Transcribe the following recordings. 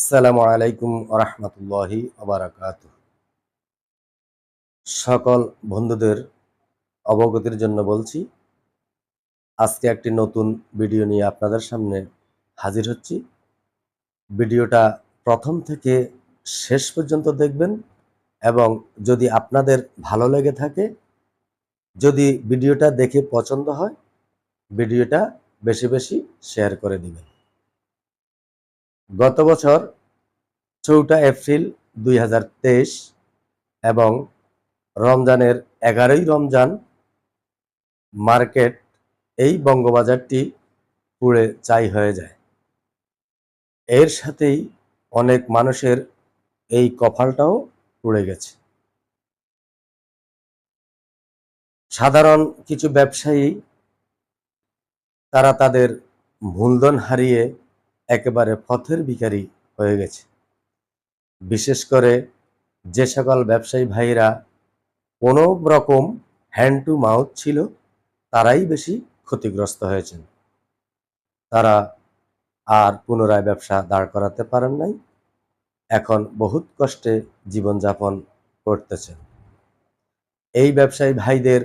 আসসালামু আলাইকুম রাহমাতুল্লাহি ওয়া বারাকাতুহু। সকল বন্ধুদের অবগতির জন্য বলছি, আজকে একটি নতুন ভিডিও নিয়ে আপনাদের সামনে হাজির হচ্ছি। ভিডিওটা প্রথম থেকে শেষ পর্যন্ত দেখবেন এবং যদি আপনাদের ভালো লেগে থাকে, যদি ভিডিওটা দেখে পছন্দ হয়, ভিডিওটা বেশি বেশি শেয়ার করে দিবেন। গত বছর ৪ এপ্রিল ২০২৩ এবং রমজানের ১১ই রমজান মার্কেট এই বঙ্গবাজারটি পুড়ে ছাই হয়ে যায়। এর সাথেই অনেক মানুষের এই কপালটাও পুড়ে গেছে। সাধারণ কিছু ব্যবসায়ী তারা তাদের মূলধন হারিয়ে একেবারে পথের ভিখারি হয়ে গেছে। বিশেষ করে যে সকল ব্যবসায়ী ভাইরা কোনো রকম হ্যান্ড টু মাউথ ছিল, তারাই বেশি ক্ষতিগ্রস্ত হয়েছেন। তারা আর পুনরায় ব্যবসা দাঁড় করাতে পারেন নাই, এখন বহুত কষ্টে জীবনযাপন করতেছেন। এই ব্যবসায়ী ভাইদের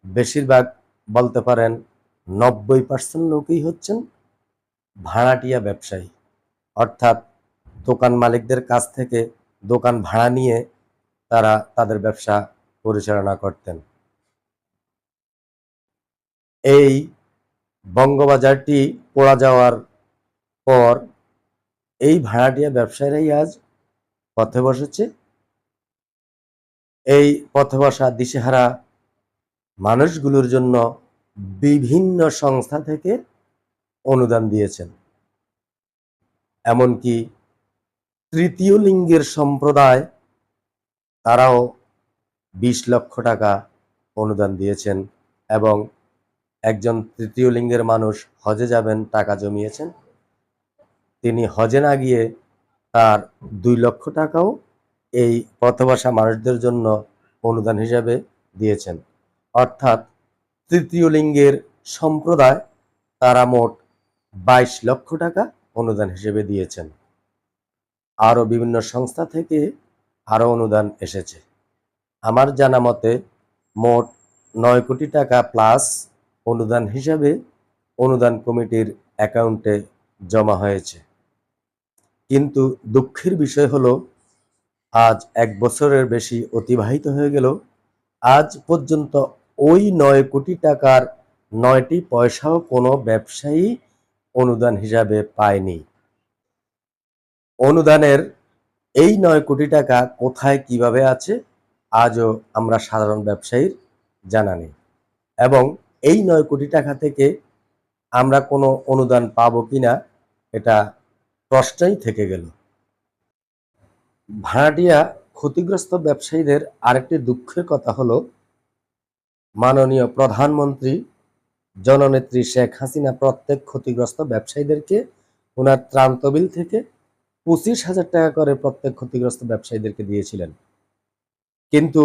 বেশিরভাগ বলতে পারেন ৯০% লোকই হচ্ছেন ভাড়াটিয়া ব্যবসায়ী, অর্থাৎ দোকান মালিকদের কাছ থেকে দোকান ভাড়া নিয়ে তারা তাদের ব্যবসা পরিচালনা করতেন। এই বঙ্গবাজারটি পোড়া যাওয়ার পর এই ভাড়াটিয়া ব্যবসায়ীরাই আজ পথে বসেছে। এই পথে বসা দিশেহারা মানুষগুলোর জন্য বিভিন্ন সংস্থা থেকে অনুদান দিয়েছেন। এমনকি তৃতীয় লিঙ্গের সম্প্রদায় তারাও ২০ লক্ষ টাকা অনুদান দিয়েছেন এবং একজন তৃতীয় লিঙ্গের মানুষ হজে যাবেন, টাকা জমিয়েছেন। তিনি হজে না গিয়ে তার ২ লক্ষ টাকাও এই পথে বসা মানুষদের জন্য অনুদান হিসাবে দিয়েছেন। অর্থাৎ তৃতীয় লিঙ্গের সম্প্রদায় তারা মোট ২২ লক্ষ টাকা অনুদান হিসেবে দিয়েছেন। আরও বিভিন্ন সংস্থা থেকে আরও অনুদান এসেছে। আমার জানা মতে মোট ৯ কোটি টাকা প্লাস অনুদান হিসাবে অনুদান কমিটির অ্যাকাউন্টে জমা হয়েছে। কিন্তু দুঃখের বিষয় হলো, আজ ১ বছরের বেশি অতিবাহিত হয়ে গেল, আজ পর্যন্ত ওই ৯ কোটি টাকার ৯টি পয়সাও কোনো ব্যবসায়ী অনুদান হিসাবে পায়নি। অনুদানের এই ৯ কোটি টাকা কোথায় কিভাবে আছে আজও আমরা সাধারণ ব্যবসায়ীর জানা নেই এবং এই ৯ কোটি টাকা থেকে আমরা কোনো অনুদান পাবো কিনা এটা প্রশ্নই থেকে গেল। ভাড়াটিয়া ক্ষতিগ্রস্ত ব্যবসায়ীদের আরেকটি দুঃখের কথা হলো, মাননীয় প্রধানমন্ত্রী জননেত্রী শেখ হাসিনা প্রত্যেক ক্ষতিগ্রস্ত ব্যবসায়ীদেরকে ওনার ত্রাণ তহবিল থেকে ২৫,০০০ টাকা করে প্রত্যেক ক্ষতিগ্রস্ত ব্যবসায়ীদেরকে দিয়েছিলেন। কিন্তু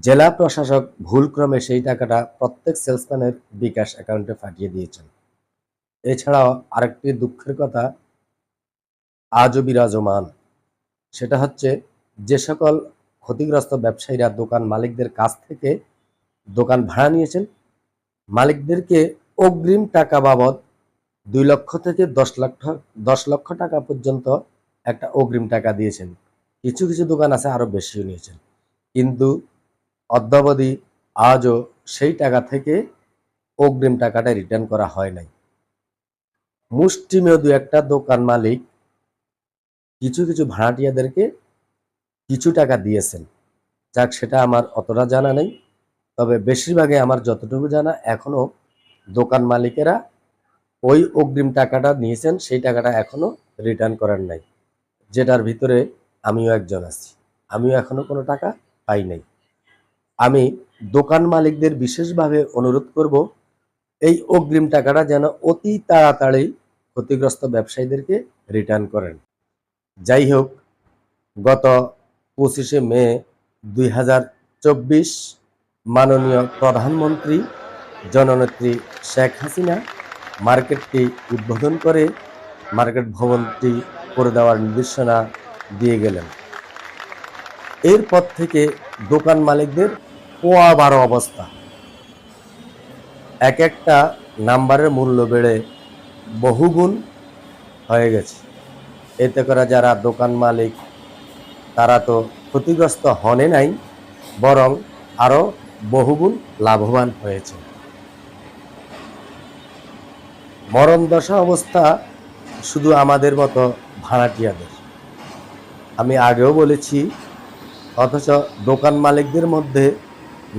জেলা প্রশাসক ভুলক্রমে সেই টাকাটা প্রত্যেক সেলসম্যানের বিকাশ অ্যাকাউন্টে পাঠিয়ে দিয়েছেন। এছাড়াও আরেকটি দুঃখের কথা আজও বিরাজমান, সেটা হচ্ছে যে সকল ক্ষতিগ্রস্ত ব্যবসায়ীরা দোকান মালিকদের কাছ থেকে দোকান ভাড়া নিয়েছেন, মালিকদেরকে অগ্রিম টাকা বাবদ ২ লক্ষ থেকে ১০ লক্ষ টাকা পর্যন্ত একটা অগ্রিম টাকা দিয়েছেন। কিছু কিছু দোকান আছে আরও বেশিও নিয়েছেন, কিন্তু অদ্যাবধি আজও সেই টাকা থেকে অগ্রিম টাকাটা রিটার্ন করা হয় নাই। মুষ্টিমেয় ২-১টা দোকান মালিক কিছু কিছু ভাড়াটিয়াদেরকে কিছু টাকা দিয়েছেন, যাক সেটা আমার অতটা জানা নেই। তবে বেশিরভাগে আমার যতটুকু জানা, এখনও দোকান মালিকেরা ওই অগ্রিম টাকাটা নিয়েছেন, সেই টাকাটা এখনও রিটার্ন করেন নাই, যেটার ভিতরে আমিও একজন আছি। আমিও এখনও কোনো টাকা পাই নাই। আমি দোকান মালিকদের বিশেষভাবে অনুরোধ করব, এই অগ্রিম টাকাটা যেন অতি তাড়াতাড়ি ক্ষতিগ্রস্ত ব্যবসায়ীদেরকে রিটার্ন করেন। যাই হোক, গত ২৫শে মে ২০২৪ মাননীয় প্রধানমন্ত্রী জননেত্রী শেখ হাসিনা মার্কেটটি উদ্বোধন করে মার্কেট ভবনটি করে দেওয়ার নির্দেশনা দিয়ে গেলেন। এরপর থেকে দোকান মালিকদের পোয়া বারো অবস্থা। এক একটা নাম্বারের মূল্য বেড়ে বহুগুণ হয়ে গেছে। এতে করে যারা দোকান মালিক তারা তো ক্ষতিগ্রস্ত হনে নাই, বরং আরো বহুগুণ লাভবান হয়েছে। মরণ দশা অবস্থা শুধু আমাদের মতো ভাড়াটিয়াদের। আমি আগেও বলেছি, অথচ দোকান মালিকদের মধ্যে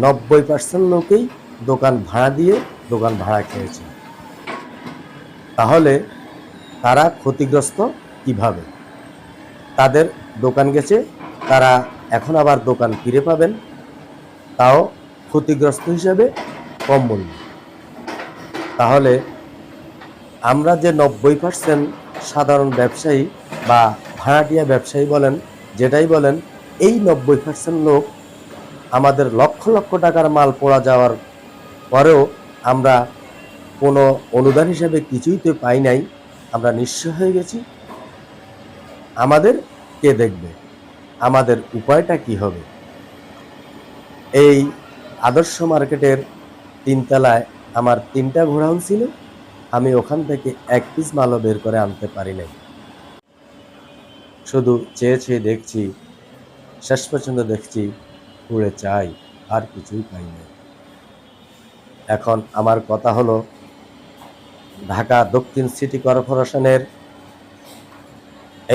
90% লোকেই দোকান ভাড়া দিয়ে দোকান ভাড়া খেয়েছে। তাহলে তারা ক্ষতিগ্রস্ত কিভাবে? তাদের দোকান গেছে, তারা এখন আবার দোকান ফিরে পাবেন, তাও ক্ষতিগ্রস্ত হিসেবে কম মূল্য। তাহলে আমরা যে 90% সাধারণ ব্যবসায়ী বা ভাড়াটিয়া ব্যবসায়ী বলেন, যেটাই বলেন, এই 90% লোক আমাদের লক্ষ লক্ষ টাকার মাল পড়া যাওয়ার পরেও আমরা কোনো অনুদান হিসেবে কিছুই তো পাই নাই, আমরা নিঃস্ব হয়ে গেছি। আমাদের কে দেখবে? আমাদের উপায়টা কি হবে? এই আদর্শ মার্কেটের 3 তলায় আমার 3টা গোডাউন ছিল, আমি ওখান থেকে এক পিস মালও বের করে আনতে পারি নাই। শুধু চেয়ে চেয়ে দেখছি, শেষ পর্যন্ত দেখছি পুড়ে চাই, আর কিছুই পাই নাই। এখন আমার কথা হলো, ঢাকা দক্ষিণ সিটি কর্পোরেশনের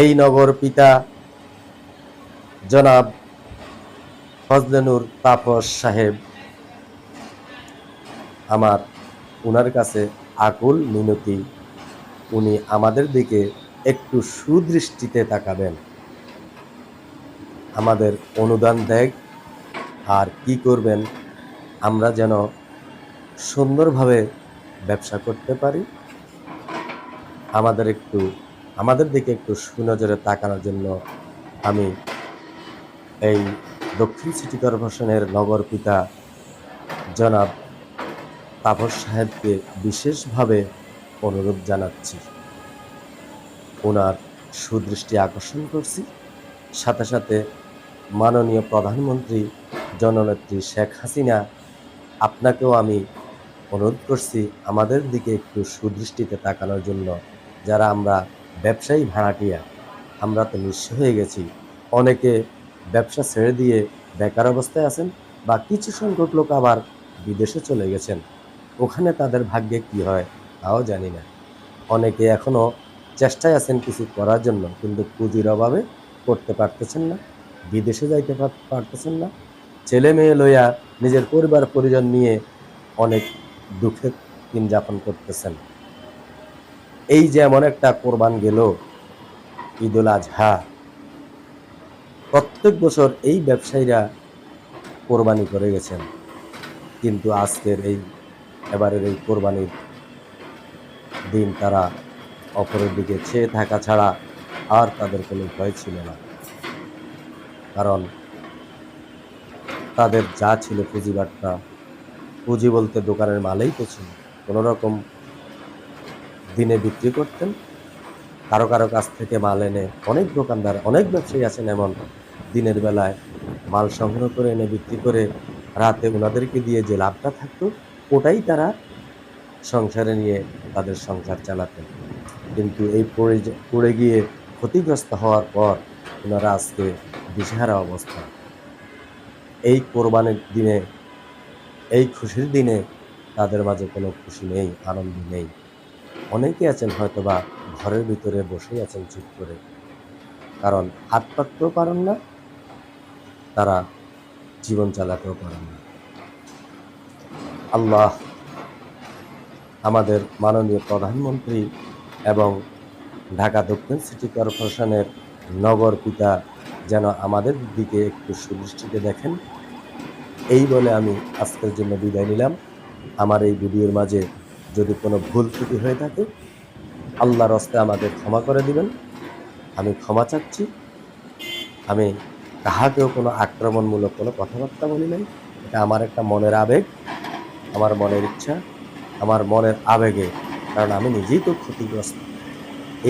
এই নগর পিতা জনাব ফজলেনুর তাপস সাহেব, আমার উনার কাছে আকুল মিনতি, উনি আমাদের দিকে একটু সুদৃষ্টিতে তাকাবেন, আমাদের অনুদান দেখ, আর কি করবেন আমরা যেন সুন্দরভাবে ব্যবসা করতে পারি। আমাদের দিকে একটু সুনজরে তাকানোর জন্য আমি এই দক্ষিণ সিটি কর্পোরেশনের নগর পিতা জনাব তাপস সাহেবকে বিশেষভাবে অনুরোধ জানাচ্ছি। ওনার সুদৃষ্টি আকর্ষণ করছি। সাথে সাথে মাননীয় প্রধানমন্ত্রী জননেত্রী শেখ হাসিনা, আপনাকেও আমি অনুরোধ করছি আমাদের দিকে একটু সুদৃষ্টিতে তাকানোর জন্য। যারা আমরা ব্যবসায়ী ভাড়াটিয়া, আমরা তো নিঃস্ব হয়ে গেছি। অনেকে ব্যবসা ছেড়ে দিয়ে বেকার অবস্থায় আছেন, বা কিছু সংখ্যক লোক আবার বিদেশে চলে গেছেন। ওখানে তাদের ভাগ্যে কি হয় তাও জানি না। অনেকে এখনও চেষ্টায় আছেন কিছু করার জন্য, কিন্তু পুঁজির অভাবে করতে পারতেছেন না, বিদেশে যাইতে পারতেছেন না। ছেলে মেয়ে লইয়া, নিজের পরিবার পরিজন নিয়ে অনেক দুঃখে দিন যাপন করতেছেন। এই যে এমন একটা কোরবান গেল, ঈদুল আজহা, প্রত্যেক বছর এই ব্যবসায়ীরা কোরবানি করে গেছেন, কিন্তু আজকের এবারের এই কোরবানির দিন তারা অপরের দিকে চেয়ে থাকা ছাড়া আর তাদের কোনো উপায় ছিল না। কারণ তাদের যা ছিল পুঁজিবাট্টা, পুঁজি বলতে দোকানের মালেই তো ছিল, কোনো রকম দিনে বিক্রি করতেন, কারো কারো কাছ থেকে মাল এনে। অনেক দোকানদার, অনেক ব্যবসায়ী আছেন এমন, দিনের বেলায় মাল সংগ্রহ করে এনে বিক্রি করে রাতে ওনাদেরকে দিয়ে যে লাভটা থাকতো, ওটাই তারা সংসারে নিয়ে তাদের সংসার চালাতেন। কিন্তু এই পড়ে গিয়ে ক্ষতিগ্রস্ত হওয়ার পর ওনারা আজকে দিশেহারা অবস্থা। এই কোরবানির দিনে, এই খুশির দিনে তাদের মাঝে কোনো খুশি নেই, আনন্দ নেই। অনেকে আছেন হয়তোবা ঘরের ভিতরে বসেই আছেন চুপ করে, কারণ হাত পাততেও পারেন না, তারা জীবন চালাতেও পারেন না। আল্লাহ আমাদের মাননীয় প্রধানমন্ত্রী এবং ঢাকা দক্ষিণ সিটি কর্পোরেশনের নগর পিতা যেন আমাদের দিকে একটু সুদৃষ্টিতে দেখেন, এই বলে আমি আজকের জন্য বিদায় নিলাম। আমার এই ভিডিওর মাঝে যদি কোনো ভুল ত্রুটি হয়ে থাকে, আল্লাহর হস্তে আমাকে ক্ষমা করে দিবেন, আমি ক্ষমা চাচ্ছি। আমি কাহাকেও কোনো আক্রমণমূলক কোনো কথাবার্তা বলি নাই। এটা আমার একটা মনের আবেগ, আমার মনের ইচ্ছা, আমার মনের আবেগে, কারণ আমি নিজেই তো ক্ষতিগ্রস্ত।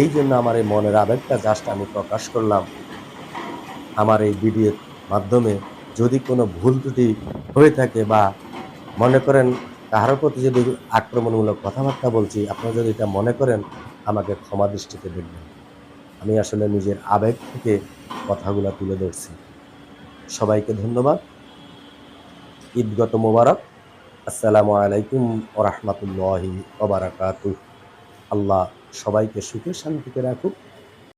এই জন্য আমার এই মনের আবেগটা জাস্ট আমি প্রকাশ করলাম আমার এই ভিডিওর মাধ্যমে। যদি কোনো ভুল ত্রুটি হয়ে থাকে বা মনে করেন কারো প্রতি যদি আক্রমণমূলক কথাবার্তা বলছি, আপনারা যদি এটা মনে করেন আমাকে ক্ষমা দৃষ্টিতে দেখবেন। আমি আসলে নিজের আবেগ থেকে কথাগুলা তুলে ধরছি। সবাইকে ধন্যবাদ। ঈদগত মোবারক। আসসালামু আলাইকুম ওয়া রাহমাতুল্লাহি ওয়া বারাকাতুহু। আল্লাহ সবাইকে সুখে শান্তিতে রাখুক।